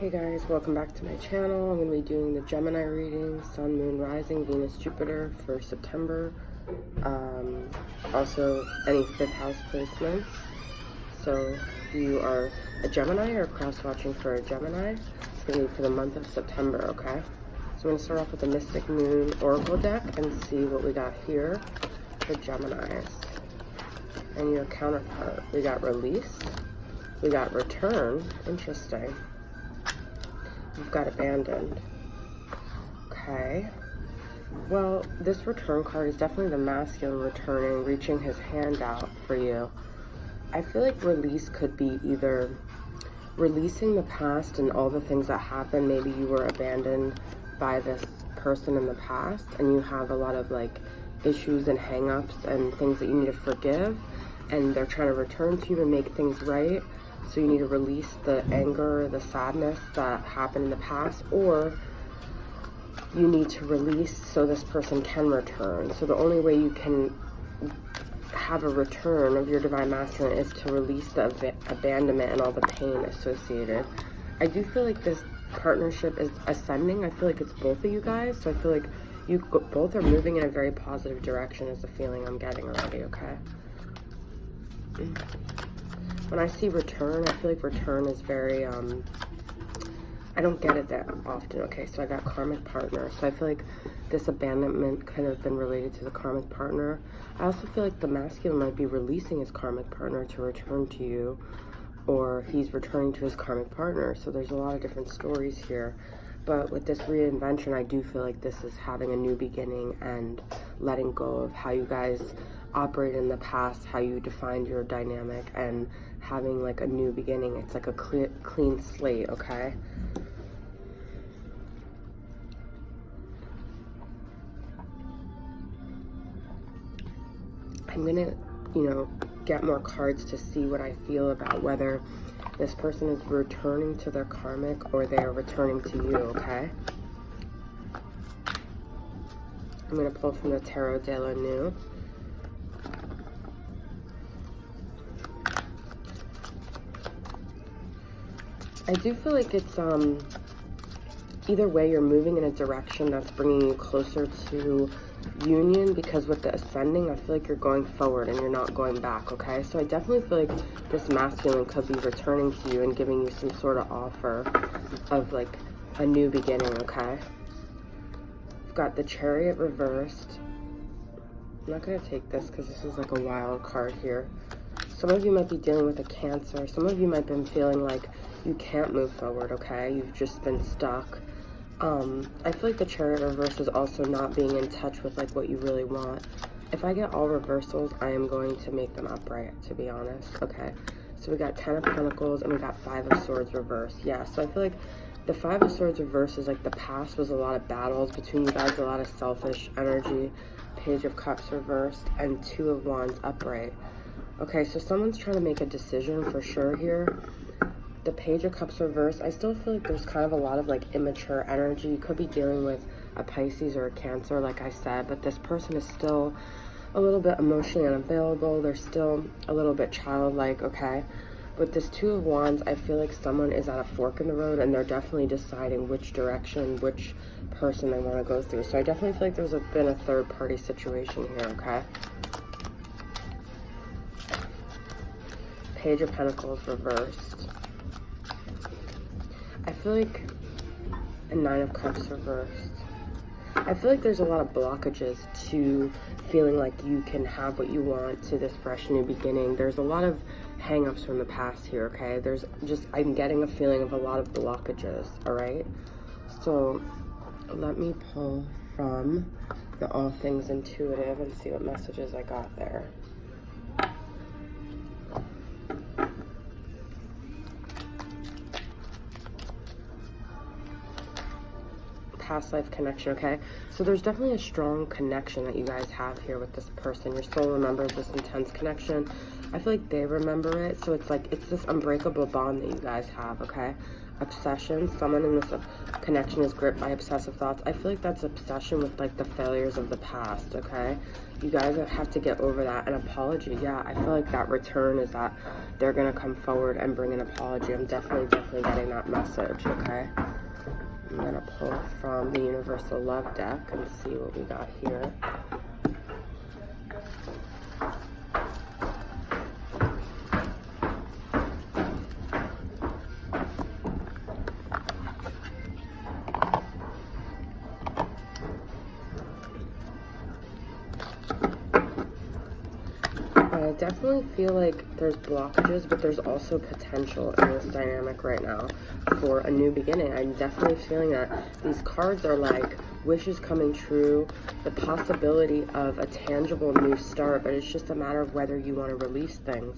Hey guys, welcome back to my channel. I'm going to be doing the Gemini reading, Sun, Moon, Rising, Venus, Jupiter for September. Also, any 5th house placements. So, if you are a Gemini or cross-watching for a Gemini, it's going to be for the month of September, okay? So, I'm going to start off with the Mystic Moon Oracle deck and see what we got here for Geminis. And your counterpart, we got Release, we got Return, interesting. You've got Abandoned. Okay. Well, this return card is definitely the masculine returning, reaching his hand out for you. I feel like release could be either releasing the past and all the things that happened. Maybe you were abandoned by this person in the past and you have a lot of like issues and hang-ups and things that you need to forgive, and they're trying to return to you and make things right. So you need to release the anger, the sadness that happened in the past, or you need to release so this person can return. So the only way you can have a return of your divine masculine is to release the abandonment and all the pain associated. I do feel like this partnership is ascending. I feel like it's both of you guys. So I feel like you both are moving in a very positive direction is the feeling I'm getting already, okay? When I see return, I feel like return is very, I don't get it that often, okay? So I got karmic partner. So I feel like this abandonment could have been related to the karmic partner. I also feel like the masculine might be releasing his karmic partner to return to you, or he's returning to his karmic partner. So there's a lot of different stories here. But with this reinvention, I do feel like this is having a new beginning and letting go of how you guys operate in the past, how you defined your dynamic, and having like a new beginning. It's like a clean slate, okay? I'm gonna, get more cards to see what I feel about whether this person is returning to their karmic or they are returning to you, okay? I'm gonna pull from the Tarot de la New. I do feel like it's, either way you're moving in a direction that's bringing you closer to union, because with the ascending, I feel like you're going forward and you're not going back, okay? So I definitely feel like this masculine could be returning to you and giving you some sort of offer of like a new beginning, okay? I've got the Chariot reversed. I'm not gonna take this because this is like a wild card here. Some of you might be dealing with a Cancer. Some of you might have been feeling like you can't move forward, okay? You've just been stuck. I feel like the Chariot reverse is also not being in touch with like what you really want. If I get all reversals, I am going to make them upright, to be honest, okay? So we got 10 of Pentacles and we got 5 of Swords reversed. Yeah, so I feel like the 5 of Swords reversed is like the past was a lot of battles between you guys, a lot of selfish energy. Page of Cups reversed and 2 of Wands upright. Okay, so someone's trying to make a decision for sure here. The Page of Cups reversed, I still feel like there's kind of a lot of like immature energy. You could be dealing with a Pisces or a Cancer, like I said, but this person is still a little bit emotionally unavailable. They're still a little bit childlike, okay? With this 2 of Wands, I feel like someone is at a fork in the road and they're definitely deciding which direction, which person they want to go through. So I definitely feel like there's been a third party situation here, okay? Page of Pentacles reversed. I feel like a 9 of Cups reversed. I feel like there's a lot of blockages to feeling like you can have what you want, to this fresh new beginning. There's a lot of hang-ups from the past here, okay? I'm getting a feeling of a lot of blockages, all right? So let me pull from the All Things Intuitive and see what messages I got there. Past life connection, okay? So there's definitely a strong connection that you guys have here with this person. Your soul remembers this intense connection. I feel like they remember it. So it's like, it's this unbreakable bond that you guys have, okay? Obsession, someone in this connection is gripped by obsessive thoughts. I feel like that's obsession with like the failures of the past, okay? You guys have to get over that. An apology, yeah, I feel like that return is that they're gonna come forward and bring an apology. I'm definitely getting that message, okay? I'm gonna pull from the Universal Love deck and see what we got here. I definitely feel like there's blockages, but there's also potential in this dynamic right now for a new beginning. I'm definitely feeling that these cards are like wishes coming true, the possibility of a tangible new start, but it's just a matter of whether you want to release things.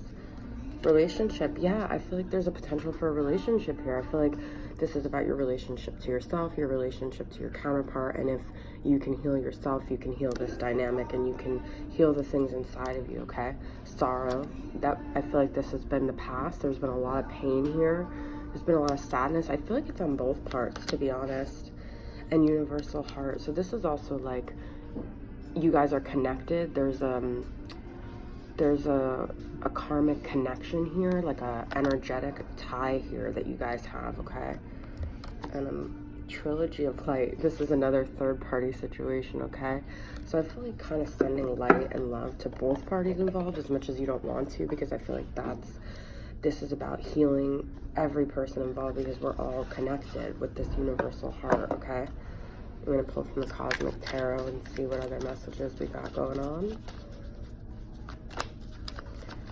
Relationship, yeah, I feel like there's a potential for a relationship here. I feel like this is about your relationship to yourself, your relationship to your counterpart, and if you can heal yourself, you can heal this dynamic, and you can heal the things inside of you, okay? Sorrow, that I feel like this has been the past. There's been a lot of pain here. There's been a lot of sadness. I feel like it's on both parts, to be honest. And Universal Heart. So this is also like you guys are connected. There's a karmic connection here, like a energetic tie here that you guys have, okay? And Trilogy of Light. This is another third-party situation, okay? So I feel like kind of sending light and love to both parties involved as much as you don't want to, because I feel like this is about healing every person involved, because we're all connected with this Universal Heart, okay? I'm going to pull from the Cosmic Tarot and see what other messages we got going on.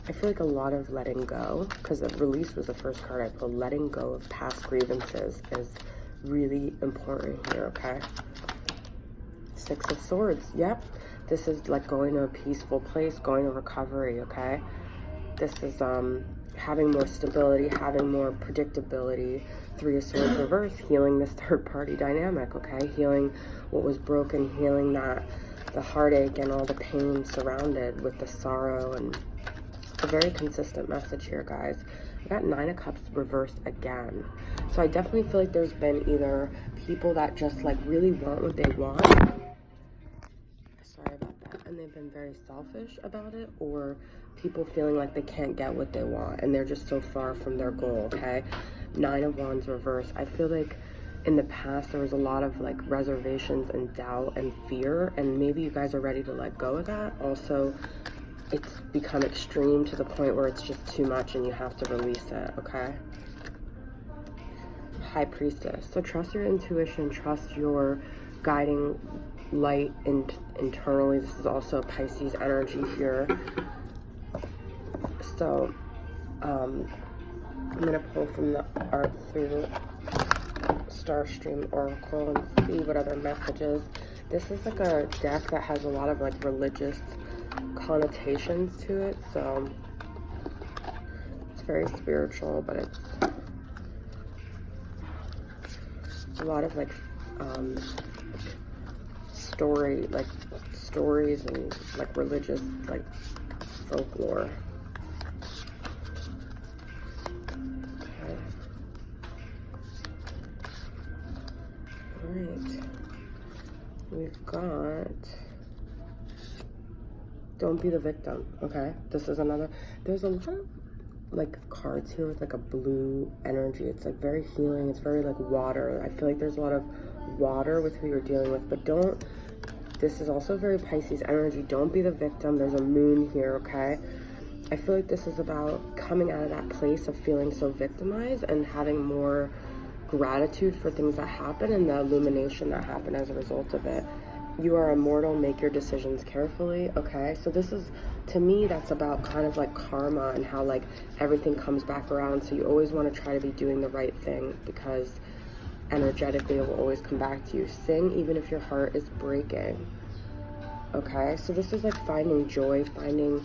I feel like a lot of letting go, because the release was the first card I pulled. Letting go of past grievances is really important here, okay? Six of Swords, yep. This is like going to a peaceful place, going to recovery, okay? This is having more stability, having more predictability. Three of Swords reverse, healing this third-party dynamic, okay? Healing what was broken, healing the heartache and all the pain surrounded with the sorrow, and a very consistent message here, guys. I got Nine of Cups reversed again. So I definitely feel like there's been either people that just like really want what they want. Sorry about that. And they've been very selfish about it, or people feeling like they can't get what they want and they're just so far from their goal, okay? Nine of Wands reversed. I feel like in the past there was a lot of like reservations and doubt and fear, and maybe you guys are ready to let go of that. Also, it's become extreme to the point where it's just too much and you have to release it, okay? High Priestess. So trust your intuition, trust your guiding light internally. This is also Pisces energy here. So I'm gonna pull from the Art Through Starstream Oracle and see what other messages. This is like a deck that has a lot of like religious connotations to it, so it's very spiritual, but it's a lot of like stories and like religious like folklore. Okay. All right, we've got Don't Be the Victim, okay? This is another, there's a lot of like cards here with like a blue energy. It's like very healing. It's very like water. I feel like there's a lot of water with who you're dealing with, but this is also very Pisces energy. Don't be the victim. There's a moon here, okay? I feel like this is about coming out of that place of feeling so victimized and having more gratitude for things that happen and the illumination that happened as a result of it. You are immortal, make your decisions carefully, okay? So this is, to me, that's about kind of like karma and how like everything comes back around. So you always want to try to be doing the right thing, because energetically it will always come back to you. Sing even if your heart is breaking, okay? So this is like finding joy, finding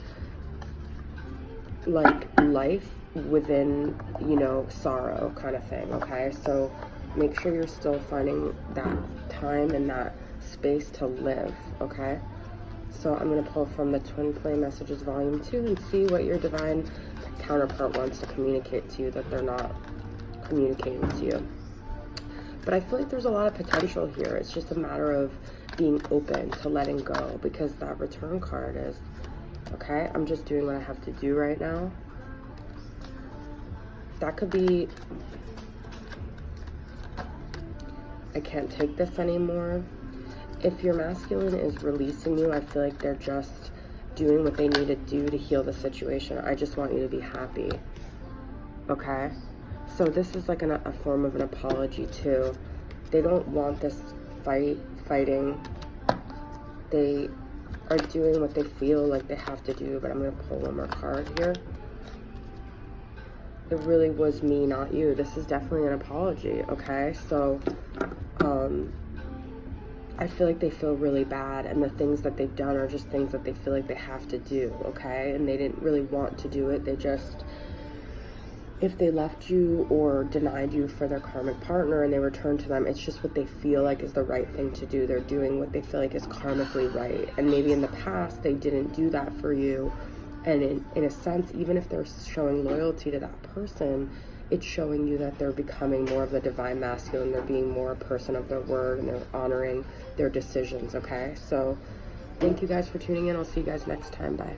like life within, you know, sorrow kind of thing, okay? So make sure you're still finding that time and that space to live, okay? So I'm going to pull from the Twin Flame Messages Volume 2 and see what your divine counterpart wants to communicate to you that they're not communicating to you. But I feel like there's a lot of potential here. It's just a matter of being open to letting go, because that Return card is, okay, I'm just doing what I have to do right now. That could be, I can't take this anymore. If your masculine is releasing you, I feel like they're just doing what they need to do to heal the situation. I just want you to be happy, okay? So this is like a form of an apology too. They don't want this fighting. They are doing what they feel like they have to do, but I'm going to pull one more card here. It really was me, not you. This is definitely an apology, okay? So, I feel like they feel really bad, and the things that they've done are just things that they feel like they have to do, okay? And they didn't really want to do it. They just, if they left you or denied you for their karmic partner and they returned to them, it's just what they feel like is the right thing to do. They're doing what they feel like is karmically right. And maybe in the past they didn't do that for you. And in a sense, even if they're showing loyalty to that person, it's showing you that they're becoming more of the divine masculine. They're being more a person of their word, and they're honoring their decisions, okay? So thank you guys for tuning in. I'll see you guys next time. Bye.